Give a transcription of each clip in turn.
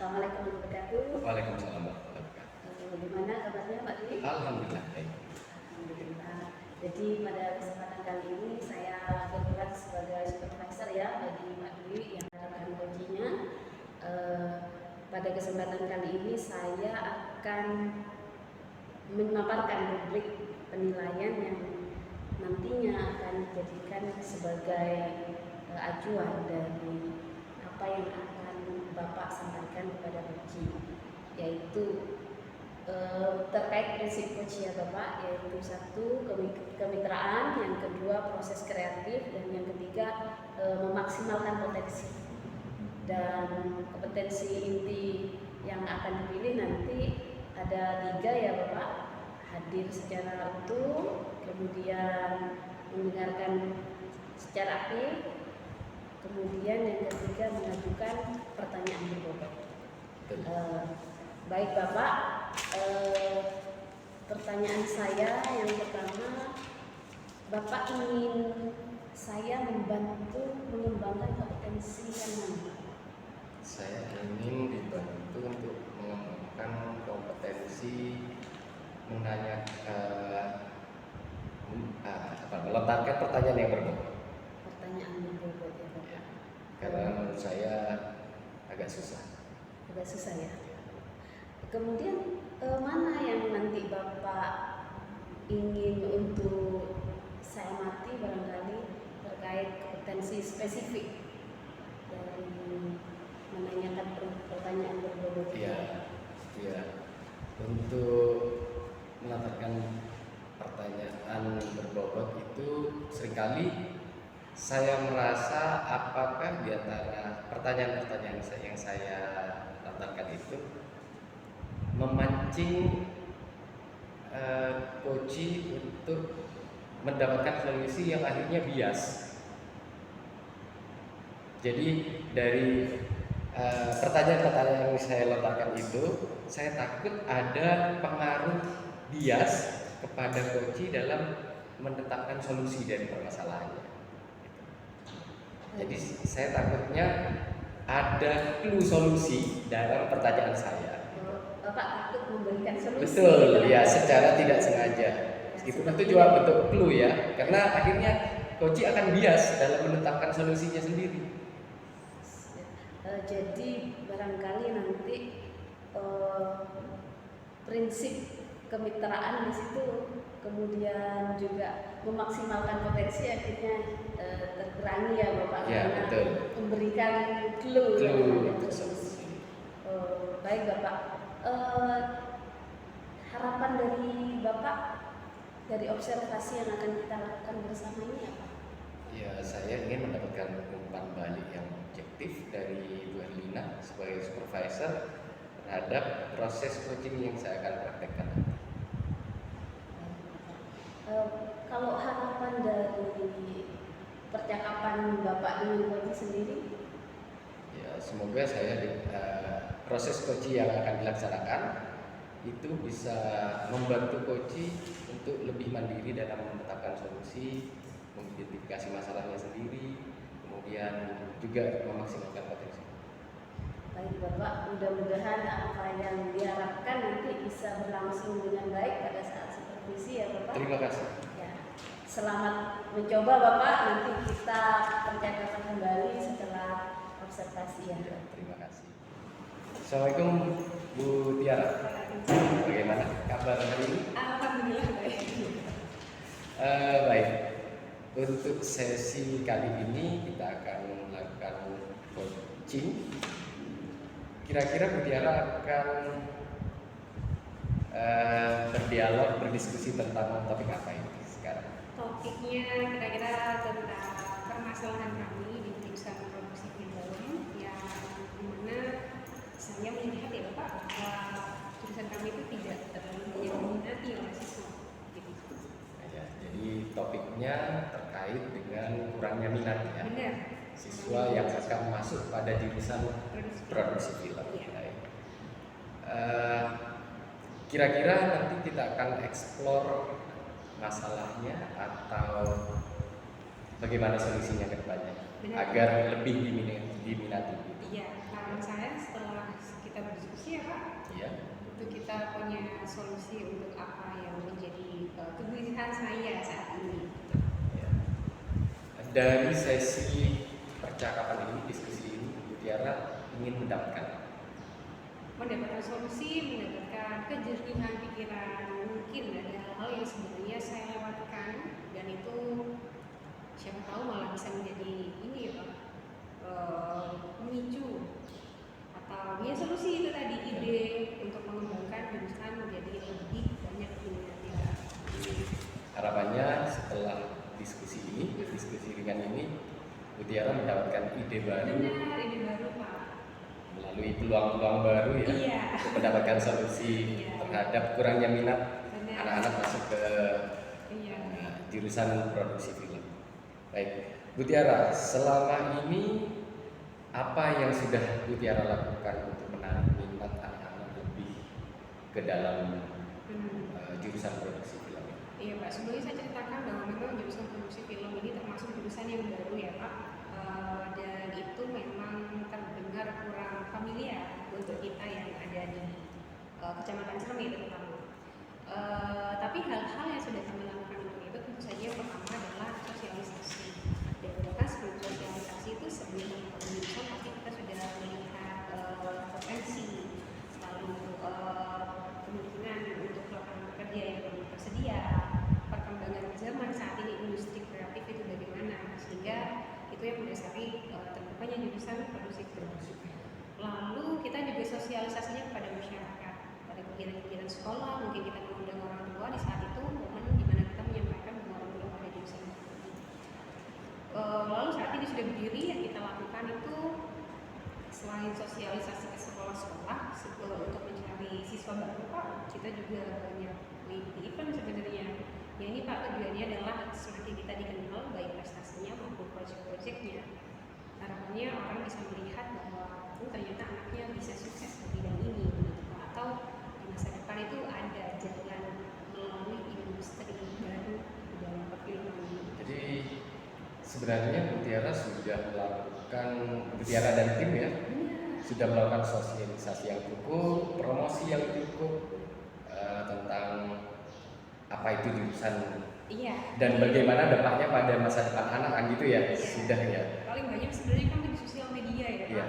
Assalamualaikum warahmatullahi wabarakatuh. Waalaikumsalam warahmatullahi wabarakatuh. Bagaimana kabarnya Pak Dwi? Alhamdulillah baik. Alhamdulillah. Jadi pada kesempatan kali ini saya berperan sebagai supervisor ya bagi Pak Dwi yang menerapkan coachingnya. Pada kesempatan kali ini saya akan memaparkan rubrik penilaian yang nantinya akan dijadikan sebagai acuan dari apa yang akan Bapak sampaikan kepada coaching, yaitu terkait prinsip coach ya Bapak, yaitu satu kemitraan, yang kedua proses kreatif, dan yang ketiga memaksimalkan potensi. Dan kompetensi inti yang akan dipilih nanti ada 3 ya Bapak: hadir secara utuh, kemudian mendengarkan secara aktif, kemudian yang ketiga mengajukan pertanyaan berbobot. Baik Bapak, pertanyaan saya yang pertama, Bapak ingin saya membantu mengembangkan kompetensi yang mana? Saya ingin dibantu untuk mengembangkan kompetensi melontarkan pertanyaan yang berbobot. Pertanyaan berbobot ya Bapak. Ya, karena menurut saya agak susah. Agak susah ya. Kemudian mana yang nanti Bapak ingin untuk saya amati barangkali terkait kompetensi spesifik dari menanyakan pertanyaan berbobot? Iya. Untuk melontarkan pertanyaan berbobot itu seringkali saya merasa apakah di antara pertanyaan-pertanyaan yang saya lontarkan itu memancing coach untuk mendapatkan solusi yang akhirnya bias. Jadi dari pertanyaan-pertanyaan yang saya lontarkan itu, saya takut ada pengaruh bias kepada coach dalam menetapkan solusi dari permasalahannya. Jadi saya takutnya ada clue solusi dalam pertanyaan saya. Bapak takut memberikan solusi. Betul, ya, secara tidak sengaja. Meskipun itu juga bentuk clue ya, karena akhirnya coach akan bias dalam menetapkan solusinya sendiri. Jadi barangkali nanti prinsip kemitraan di situ, kemudian juga memaksimalkan potensi akhirnya terkurangi ya Bapak, Ya, karena betul. memberikan clue Clue. solusi. Baik Bapak, harapan dari Bapak dari observasi yang akan kita lakukan bersama ini apa? Ya, saya ingin mendapatkan umpan balik yang objektif dari Bu Erlina sebagai supervisor terhadap proses coaching yang saya akan praktekkan nanti. Kalau harapan dari percakapan Bapak dengan coach sendiri? Ya, semoga saya proses coaching yang akan dilaksanakan itu bisa membantu coach untuk lebih mandiri dalam menetapkan solusi, mengidentifikasi masalahnya sendiri, kemudian juga memaksimalkan potensi. Baik Bapak, mudah-mudahan apa yang diharapkan nanti bisa berlangsung dengan baik pada saat supervisi ya Bapak. Terima kasih. Ya, selamat mencoba Bapak, nanti kita percakapan kembali setelah observasi ya. Terima kasih. Assalamualaikum Bu Tiara. Bagaimana kabar hari ini? Alhamdulillah baik. Baik. Untuk sesi kali ini kita akan melakukan coaching. Kira-kira Bu Tiara akan berdialog, berdiskusi tentang topik apa ini sekarang? Topiknya kira-kira tentang permasalahan kami di jurusan produksi film, yang dimana saya melihat ya Bapak bahwa jurusan kami itu tidak terlalu banyak diminati oleh siswa. Ya, jadi topiknya terkait dengan kurangnya minat ya. Benar. Siswa yang akan masuk pada jurusan produksi film. Ya. Kira-kira nanti kita akan eksplor masalahnya atau bagaimana solusinya ke depannya agar lebih diminati. Iya, saran saya setelah kita kita punya solusi untuk apa yang menjadi kegelisahan saya saat ini. Ya. Dari sesi percakapan ini, diskusi ini, Bu Tiara ingin mendapatkan solusi, mendapatkan kejernihan pikiran. Mungkin ada hal-hal yang sebenarnya saya lewatkan dan itu siapa tahu malah bisa menjadi ini ya Pak, pemicu atau ya solusi itu tadi, ide untuk mengembangkan jurusan menjadi lebih banyak minatnya. harapannya setelah diskusi ini, diskusi ringan ini, Bu Tiara mendapatkan ide baru, Benar, ide baru Pak. melalui peluang-peluang baru ya, Iya. untuk mendapatkan solusi Iya. terhadap kurangnya minat Benar. anak-anak masuk ke Iya. jurusan produksi film. Baik, Bu Tiara, selama ini apa yang sudah Bu Tiara lakukan untuk menarik minat anak-anak lebih ke dalam jurusan produksi film? Iya Pak, sebelumnya saya ceritakan bahwa memang jurusan produksi film ini termasuk jurusan yang baru ya Pak. Dan itu memang terdengar kurang familiar untuk kita yang ada di Kecamatan Cermi terutama. Tapi hal-hal yang sudah kami lakukan untuk itu tentu saja yang pertama adalah sosialisasi. Dan bahkan sebelum sosialisasi itu sebelum jurusan pasti kita sudah melihat potensi, lalu kemungkinan untuk lapangan kerja yang belum tersedia, perkembangan zaman saat ini industri kreatif itu bagaimana, sehingga itu yang mendasari terbukanya jurusan produksi film. Lalu kita juga sosialisasinya kepada masyarakat, pada kegiatan-kegiatan sekolah, mungkin kita mengundang orang tua di saat itu momen di mana kita menyampaikan bahwa orang tua pada jurusan ini. Lalu saat ini sudah berdiri, yang kita lakukan itu selain sosialisasi ke sekolah-sekolah untuk mencari siswa baru Pak, kita juga banyak mengikuti event sebenarnya. Ya ini Pak, tujuannya adalah semakin kita dikenal baik prestasinya maupun proyek-proyeknya. Harapannya orang bisa melihat bahwa ternyata anaknya bisa sukses di bidang ini gitu, atau di masa depan itu ada jalan melalui industri baru di dalam perfilman ini. Jadi sebenarnya Bu Tiara sudah melakukan, Bu Tiara dan tim ya, sudah melakukan sosialisasi yang cukup, promosi yang cukup tentang apa itu jurusan. Iya. Dan bagaimana dampaknya pada masa depan anak kan gitu ya, Iya. sudah ya. Paling banyak sebenarnya kan di sosial media ya Pak. Iya.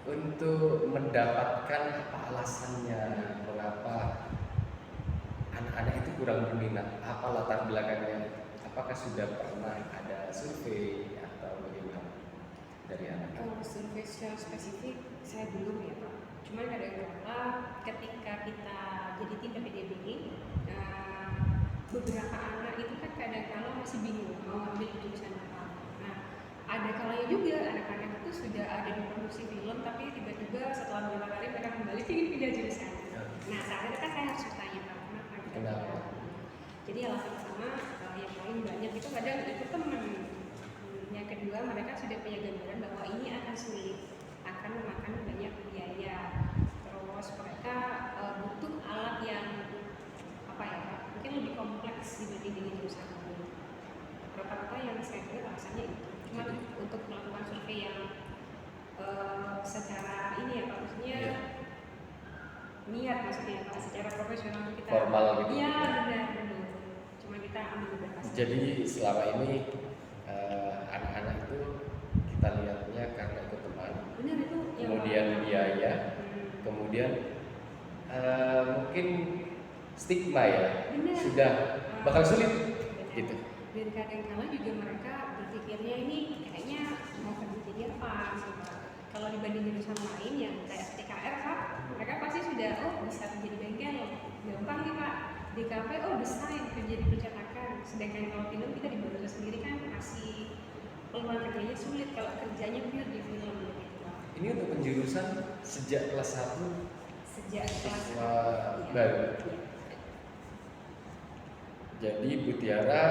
Untuk mendapatkan apa alasannya mengapa anak-anak itu kurang berminat, apa latar belakangnya, apakah sudah pernah ada survei atau bagaimana dari anak-anak? Kalau survei secara spesifik saya belum ya Pak. Cuman kadang-kala ketika kita jadi tim PPDB ini, beberapa anak itu kan kadang-kala masih bingung mau ambil jurusan apa. Nah, ada kalanya juga anak-anak itu sudah ada di produksi film, tapi tiba-tiba setelah beberapa hari mereka kembali ingin pindah jurusan. Nah, saat itu kan saya harus bertanya Pak, kenapa? Jadi alasan pertama yang paling banyak itu kadang ikut teman. Yang kedua, mereka sudah punya gambaran bahwa ini akan sulit, akan memakan banyak biaya. Terus mereka butuh alat yang apa ya, mungkin lebih kompleks dibanding dengan jurusan ini. Rata-rata yang saya dengar alasannya itu. Cuma untuk melakukan survei yang secara ini ya Pak, maksudnya niat maksudnya Pak, secara profesional kita formal gitu. Iya benar. Cuma kita ambil beberapa. Jadi selama ini anak-anak itu kita lihatnya karena ikut teman. Benar itu. Kemudian biaya, kemudian mungkin stigma ya, Benar. sudah bakal sulit gitu. Dan kadang-kala juga mereka berpikirnya ini kayaknya mau kerja jadi apa gitu. Kalau dibanding jurusan lain yang kayak TKR Pak, mereka pasti sudah bisa menjadi bengkel, gampang nih Pak. Di kafe desain, kerja di percetakan. Sedangkan kalau film kita di Indonesia sendiri kan masih peluang kerjanya sulit kalau kerjanya pure di film gitu Pak. Ini untuk penjurusan sejak kelas 1 Sejak kelas siswa baru. Jadi Bu Tiara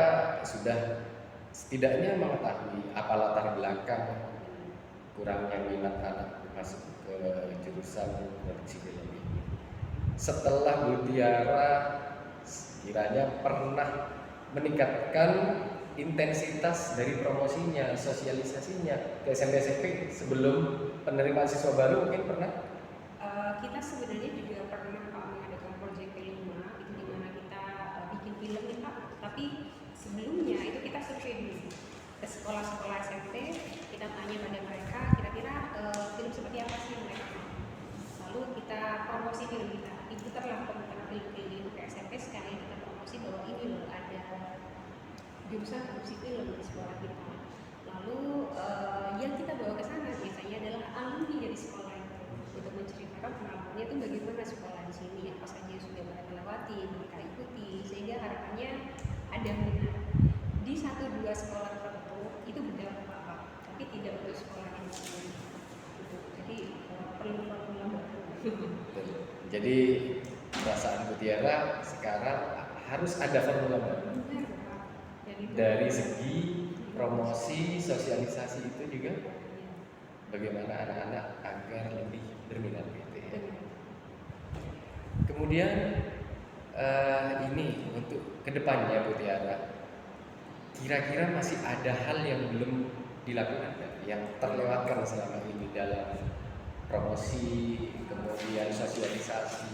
sudah setidaknya mengetahui apa latar belakang kurangnya minat anak masuk ke jurusan produksi film ini. Setelah Bu Tiara kiranya pernah meningkatkan intensitas dari promosinya, sosialisasinya ke SMP-SMP sebelum penerimaan siswa baru mungkin pernah? kita sebenarnya juga pernah Pak mengadakan proyek P5 itu di mana kita bikin film nih Pak, tapi sebelumnya itu kita survei dulu ke sekolah-sekolah SMP, kita tanya pada mereka kira-kira film seperti apa sih yang mereka mau. Lalu kita promosi film kita, itu terlah pembentangan film itu ke SMP, sekali kita promosi bahwa ini loh ada jurusan produksi film di sekolah kita. Lalu yang kita bawa ke sana biasanya adalah alumni dari sekolah itu untuk menceritakan pengalamannya itu bagaimana sekolah di sini, apa saja yang sudah mereka lewati, mereka ikuti, sehingga harapannya ada minat di 1-2 sekolah tertentu itu berdampak Pak, tapi tidak untuk sekolah yang lain. Jadi perlu formula baru. Jadi perasaan Mutiara sekarang harus ada formula baru. Benar Pak. Dari segi promosi, sosialisasi itu juga bagaimana anak-anak agar lebih berminat gitu ya. Kemudian ini untuk kedepannya Bu Tiara, kira-kira masih ada hal yang belum dilakukan yang terlewatkan selama ini dalam promosi, kemudian sosialisasi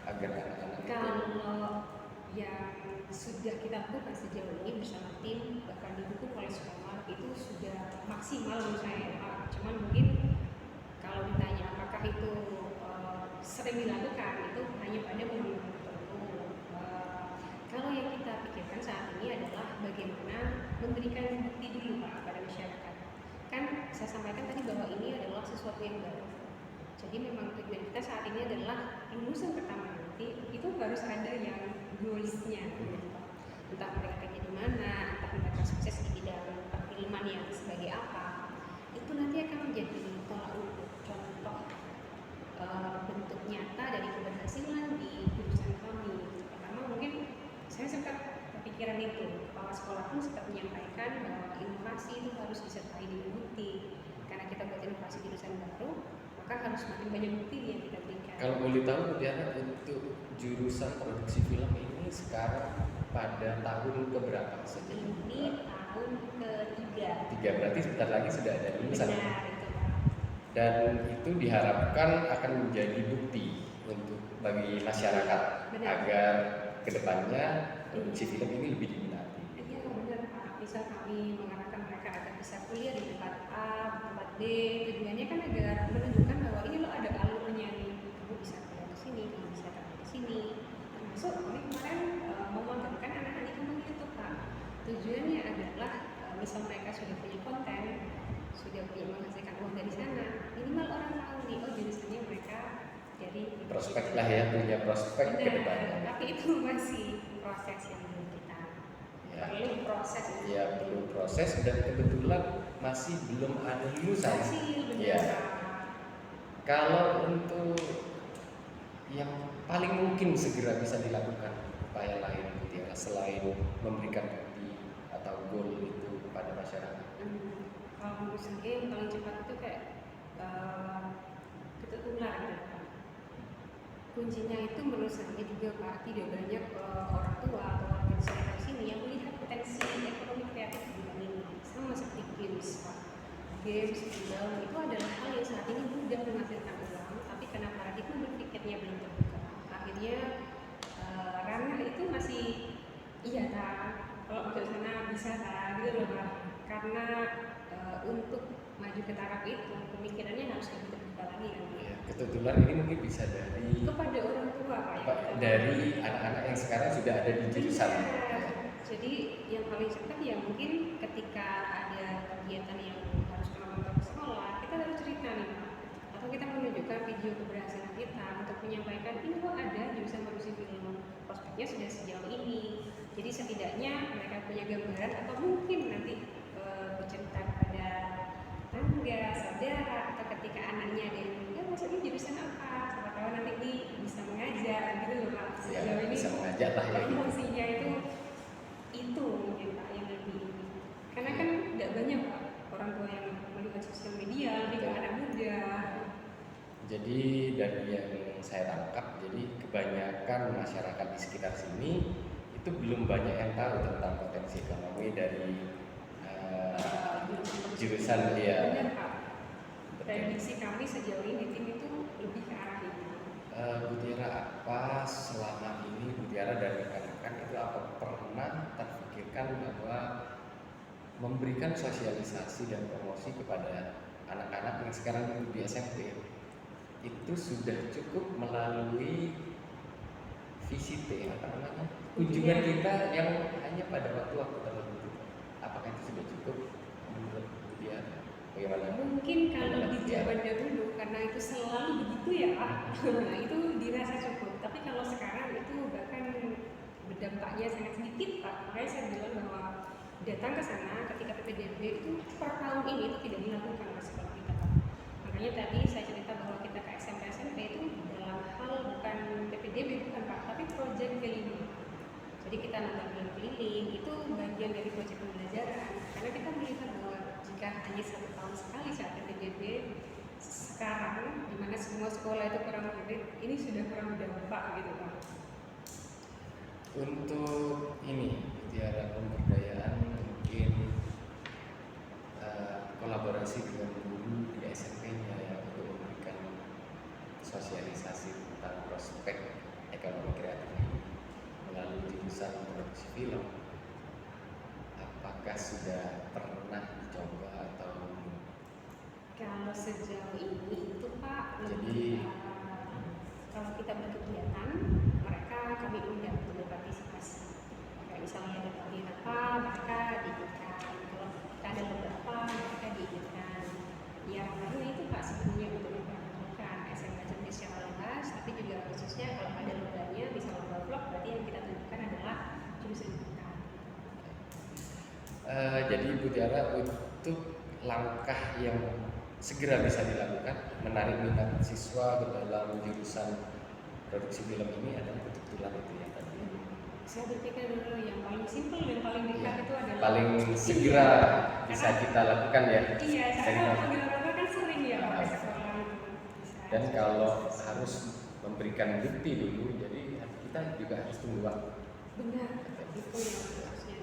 agar anak-anak itu. Kalau yang sudah kita lakukan sejauh ini bersama tim bahkan didukung oleh sekolah itu sudah maksimal menurut saya Pak. Cuman mungkin kalau ditanya apakah itu sering dilakukan, itu hanya pada momen tertentu. Kalau yang kita pikirkan saat ini adalah bagaimana memberikan bukti dulu Pak pada masyarakat. Kan saya sampaikan tadi bahwa ini adalah sesuatu yang baru. Jadi memang tujuan kita saat ini adalah lulusan pertama nanti itu harus ada yang goalsnya, entah mereka pengen di mana, entah mereka sukses di bidang perfilman yang sebagai apa, itu nanti akan menjadi tolak ukur contoh bentuk nyata dari keberhasilan di jurusan kami. Pertama mungkin saya sempat kepikiran itu, kepala sekolah pun sempat menyampaikan bahwa inovasi itu harus disertai dengan bukti, karena kita buat inovasi jurusan baru, maka harus semakin banyak bukti yang kita berikan. Kalau boleh tahu Diana, untuk jurusan produksi film ini sekarang pada tahun keberapa saja? Ini tahun ketiga. 3, berarti sebentar lagi sudah ada lulusan. Benar, itu Pak. Dan itu diharapkan akan menjadi bukti untuk bagi masyarakat. Benar. Agar kedepannya produksi film ini lebih diminati. Iya benar Pak. Bisa kami mengarahkan mereka agar bisa kuliah di tempat A, di tempat B. Tujuannya kan agar menunjukkan bahwa ini loh ada alurnya nih. Kamu bisa kuliah di sini, kamu bisa kerja di sini. Termasuk kami kemarin memagangkan anak-anak di kampung itu Pak. Tujuannya adalah misal mereka sudah punya konten, sudah punya menghasilkan uang dari sana, minimal orang tahu nih, oh jurusannya mereka dari Prospek lah ya, punya prospek ke depannya. Tapi itu masih proses yang belum kita perlu proses. Ya perlu proses dan kebetulan masih belum ada lulusan. Ya. Kalau untuk yang paling mungkin segera bisa dilakukan upaya lain gitu ya, selain memberikan bukti atau goal itu kepada masyarakat. Kalau menurut saya yang paling cepat itu kayak ketutulan gitu Pak. Kuncinya itu menurut saya juga Pak, tidak banyak orang tua atau warga di sekitar sini yang melihat potensi ekonomi kreatif di bidang ini. Sama seperti games Pak. Games, film itu adalah hal yang saat ini mudah menghasilkan uang, tapi karena paradigma berpikirnya belum terbuka, akhirnya ranah itu masih iya kalau ke sana bisa gitu loh Pak. Karena untuk maju ke taraf itu pemikirannya harus lebih terbuka lagi kan. Ya, kebetulan ini mungkin bisa dari Kepada orang tua Pak. Dari anak-anak yang sekarang sudah ada di jurusan. Ya. Jadi yang paling cepat ya mungkin ketika ada kegiatan yang harus menonton ke sekolah, kita harus cerita nih Pak. Atau kita menunjukkan video keberhasilan kita untuk menyampaikan ini kok ada jurusan produksi film, prospeknya sudah sejauh ini. Jadi setidaknya mereka punya gambaran atau mungkin nanti bercerita kepada tangga, saudara, atau ketika anaknya ada yang ya maksudnya jurusan apa, siapa tahu nanti ini bisa mengajar gitu loh Pak. Ya, Sejauh ini bisa mengajak lah ya. promosinya itu mungkin Pak yang lebih ini. Karena kan tidak banyak Pak orang tua yang melihat sosial media, lebih ke anak muda. Jadi dari yang saya tangkap, jadi kebanyakan masyarakat di sekitar sini itu belum banyak yang tahu tentang potensi ekonomi dari jurusan dia. Benar Pak. Prediksi kami sejauh ini tim itu lebih ke arah itu. Bu Tiara, apa selama ini Bu Tiara dan rekan-rekan itu apa pernah terpikirkan bahwa memberikan sosialisasi dan promosi kepada anak-anak yang sekarang di SMP itu sudah cukup melalui visit apa namanya kunjungan kita yang hanya pada waktu-waktu tertentu? Apakah itu sudah cukup menurut Bu Tiara? Bagaimana? Mungkin kalau di zaman dahulu karena itu selalu begitu ya Pak, nah itu dirasa cukup. Tapi kalau sekarang itu bahkan berdampaknya sangat sedikit Pak. Makanya saya bilang bahwa datang ke sana ketika PPDB itu per tahun ini itu tidak dilakukan Mas kalau kita Pak. Makanya tadi saya cerita bahwa kita ke SMP itu dalam hal bukan PPDB bukan Pak, tapi project keliling. Jadi kita nonton film keliling itu bagian dari proyek pembelajaran karena kita melihat bahwa jika hanya 1 tahun sekali saat PPDB sekarang di mana semua sekolah itu kurang murid, ini sudah kurang berdampak gitu Pak. Untuk ini Tiara pemberdayaan mungkin kolaborasi dengan guru di SMP-nya ya untuk memberikan sosialisasi tentang prospek ekonomi kreatif ini melalui jurusan produksi film. Apakah sudah pernah dicoba atau Kalau sejauh ini itu Pak Jadi- kalau kita berkegiatan mereka kami undang untuk berpartisipasi. Kayak misalnya ada kegiatan apa mereka diikutkan. Kalau kita ada beberapa mereka diikutkan. Yang baru itu Pak sebenarnya untuk memperkenalkan SMK Jambi secara luas, tapi juga khususnya kalau ada lombanya bisa lomba vlog, berarti yang kita tunjukkan adalah jurusan kita. Jadi Bu Tiara untuk langkah yang segera bisa dilakukan menarik minat siswa ke dalam jurusan produksi film ini adalah bentuk tulang itu ya tadi. Saya berpikir dulu yang paling simpel dan paling dekat Ya, itu adalah paling segera bisa Karena- kita lakukan ya. Iya, saya Dan- kalau panggil orang kan sering ya Pak ke sekolah itu. Bisa. Dan kalau harus memberikan bukti dulu, jadi kita juga harus tunggu waktu. Benar, itu yang harusnya.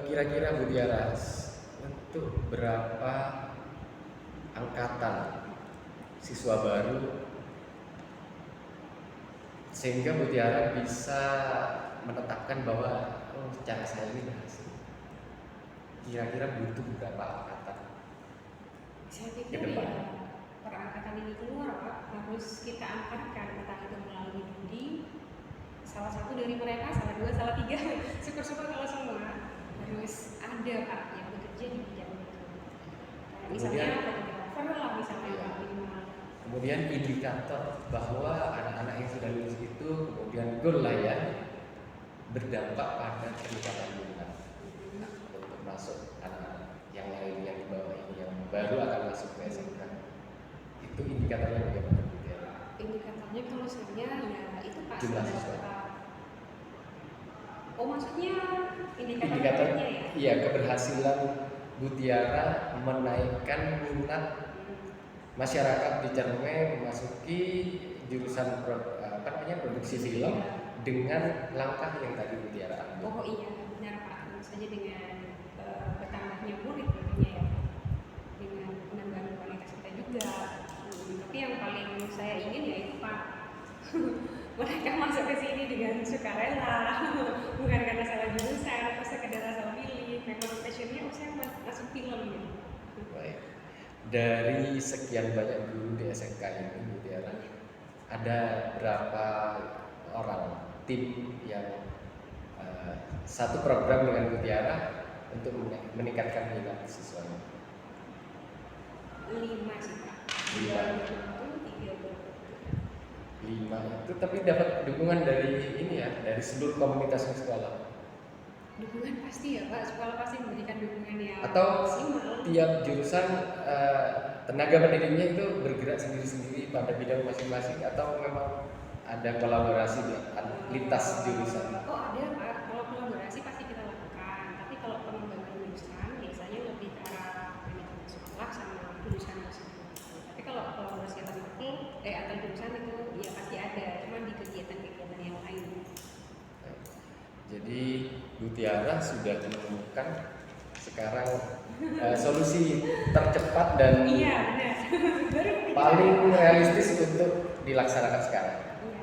Kira-kira Bu Tiara untuk berapa angkatan siswa baru sehingga Bu Tiara bisa menetapkan bahwa cara saya ini berhasil. Kira-kira butuh berapa angkatan? Saya Ke pikir depan. ya perangkatan ini keluar Pak harus kita angkatkan entah itu melalui Budi, salah satu dari mereka, salah dua, salah tiga, syukur-syukur kalau semua harus ada Pak yang bekerja di bidang itu. Kayak misalnya Kemudian- fotografer lah misalnya Iya. Pak minimal. Kemudian indikator bahwa anak-anak yang sudah lulus itu kemudian goal lah ya berdampak pada peningkatan minat untuk masuk anak-anak yang lain yang di bawah ini yang baru akan masuk ke SMK. Itu indikatornya bagaimana Bu Tiara? Indikatornya kalau saya ya itu Pak Jumlah sudah siswa. berapa. Oh maksudnya indikator Indikator berikutnya ya? iya keberhasilan Bu Tiara menaikkan minat masyarakat di Cerme memasuki jurusan produksi film dengan langkah yang tadi Bu Tiara ambil. Oh iya benar Pak, tentu saja dengan bertambahnya murid tentunya ya, dengan penambahan kualitas kita juga. Tapi yang paling saya ingin ya itu Pak, mereka masuk ke sini dengan sukarela, bukan karena salah jurusan atau sekedar asal pilih. Memang passionnya saya masuk film gitu. Baik. Dari sekian banyak guru di SMK ini Bu Tiara, ada berapa orang tim yang satu program dengan Bu Tiara untuk meningkatkan minat siswanya? 5 sih Pak. 5. 3 5 itu tapi dapat dukungan dari ini ya, dari seluruh komunitas sekolah. dukungan pasti ya Pak, sekolah pasti memberikan dukungan yang Atau maksimal. tiap jurusan tenaga pendidiknya itu bergerak sendiri-sendiri pada bidang masing-masing atau memang ada kolaborasi di lintas jurusan? Oh ada Pak, kalau kolaborasi pasti kita lakukan. Tapi kalau pengembangan jurusan biasanya lebih ke arah manajemen sekolah sama jurusan tersebut. Tapi kalau kolaborasi antar jurusan itu ya pasti ada, cuma di kegiatan-kegiatan yang lain. Jadi Bu Tiara sudah menemukan sekarang solusi tercepat dan Iya benar. Baru paling realistis untuk dilaksanakan sekarang. Iya.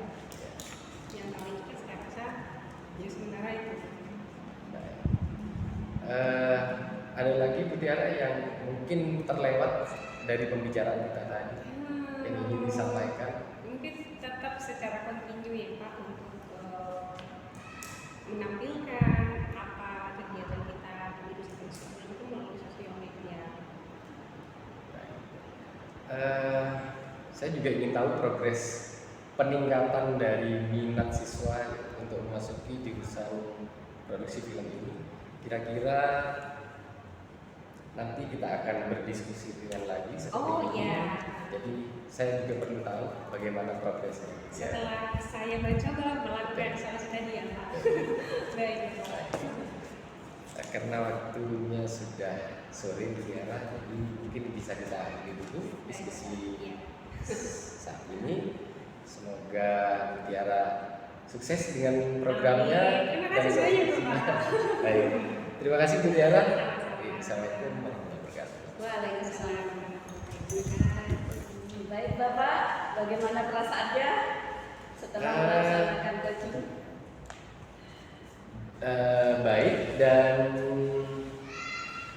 Yang paling cepat saya rasa ya sementara itu. Ada lagi Bu Tiara yang mungkin terlewat dari pembicaraan kita tadi yang ingin disampaikan? Mungkin tetap secara kontinu ya Pak untuk menampilkan apa kegiatan kita di Jurusan Psikologi itu melalui sosial media. Saya juga ingin tahu progres peningkatan dari minat siswa untuk memasuki jurusan produksi film ini. Kira-kira nanti kita akan berdiskusi dengan lagi seperti ini. Iya. Jadi saya juga perlu tahu bagaimana progresnya. Setelah saya mencoba melakukan solusi tadi ya Pak. Baik. Karena waktunya sudah sore Bu Tiara, jadi mungkin bisa kita akhiri dulu diskusi saat ini. Semoga Bu Tiara sukses dengan programnya. Terima kasih banyak Pak. Baik, terima kasih Bu Tiara. Assalamualaikum warahmatullahi wabarakatuh. Waalaikumsalam. Baik Bapak, bagaimana perasaannya setelah melaksanakan coaching? Baik, dan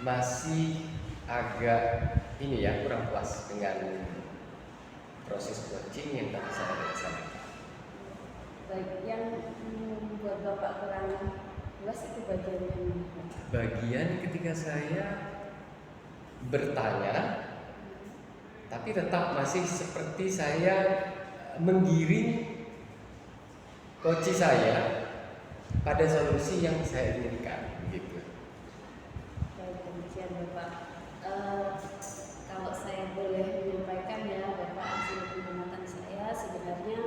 masih agak ini ya, kurang puas dengan proses coaching yang tadi saya laksanakan. Baik, yang membuat Bapak kurang puas itu bagian yang Bagian ketika saya bertanya, tapi tetap masih seperti saya menggiring coach saya pada solusi yang saya inginkan, gitu. baik demikian Bapak. Kalau saya boleh menyampaikan ya Bapak, hasil pengamatan saya sebenarnya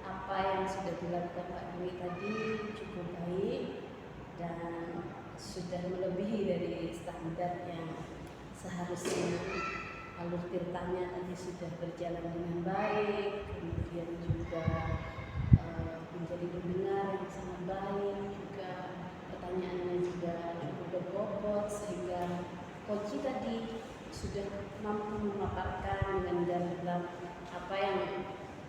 apa yang sudah dilakukan Pak Dwi tadi cukup baik dan sudah melebihi dari standar yang seharusnya. Alur tirtanya tadi sudah berjalan dengan baik, kemudian juga menjadi pendengar yang sangat baik, juga pertanyaannya juga cukup berbobot sehingga coach tadi sudah mampu memaparkan dengan gamblang apa yang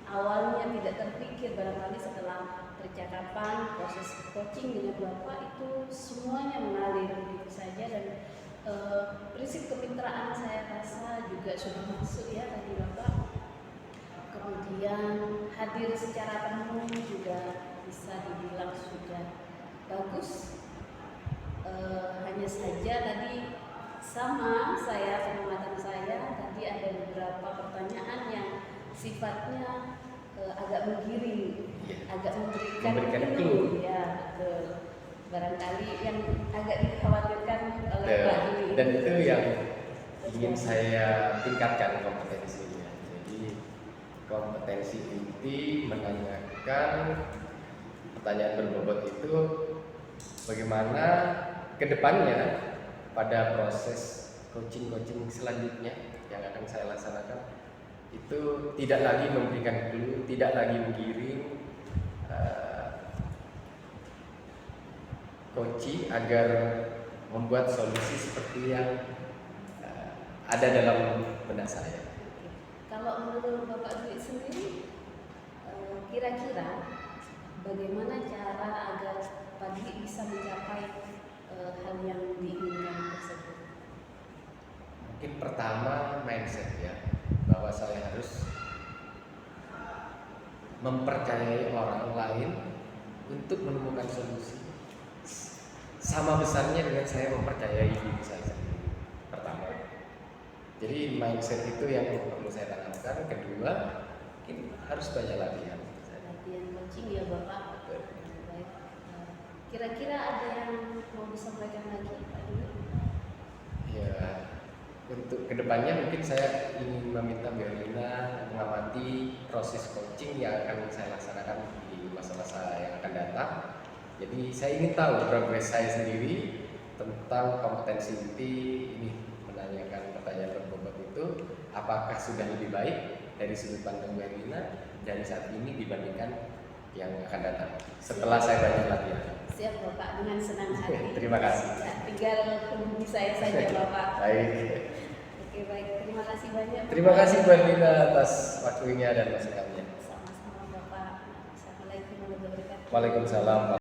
awalnya tidak terpikir. Barangkali setelah percakapan proses coaching dengan Bapak itu semuanya mengalir begitu saja, dan prinsip kemitraan saya rasa juga sudah masuk ya tadi Bapak. Kemudian hadir secara penuh juga bisa dibilang sudah bagus. Hanya saja tadi sama saya, pengamatan saya tadi ada beberapa pertanyaan yang sifatnya agak menggiring, agak memberikan clue. Ya betul. Barangkali yang agak dikhawatirkan oleh Pak Dwi. Dan itu yang ingin saya tingkatkan kompetensinya. Jadi kompetensi inti menanyakan pertanyaan berbobot itu bagaimana kedepannya pada proses coaching selanjutnya yang akan saya laksanakan itu tidak lagi memberikan clue, tidak lagi menggiring coaching agar membuat solusi seperti yang ada dalam benak saya. Kalau menurut Bapak Dwi sendiri, kira-kira bagaimana cara agar Pak Dwi bisa mencapai hal yang diinginkan tersebut? Mungkin pertama mindset ya, bahwa saya harus mempercayai orang lain untuk menemukan solusi. Sama besarnya dengan saya mempercayai diri saya sendiri. Pertama, jadi mindset itu yang perlu saya tanamkan. Kedua, mungkin harus banyak latihan. Latihan coaching ya Bapak. Baik. Kira-kira ada yang mau disampaikan lagi Pak Dwi? Ya, untuk kedepannya mungkin saya ingin meminta Berlina mengamati proses coaching yang akan saya laksanakan di masa-masa yang akan datang. Jadi saya ingin tahu progres saya sendiri tentang kompetensi inti ini, menanyakan pertanyaan berbobot itu apakah sudah lebih baik dari sudut pandang Berlina dari saat ini dibandingkan yang akan datang setelah saya banyak latihan. Siap Bapak, dengan senang hati. Terima kasih. Ya, tinggal hubungi saya saja Bapak. Baik. Oke baik, terima kasih banyak. Terima kasih Bu Erlina atas waktunya dan masukannya. Sama-sama Bapak. Assalamualaikum warahmatullahi wabarakatuh. Waalaikumsalam.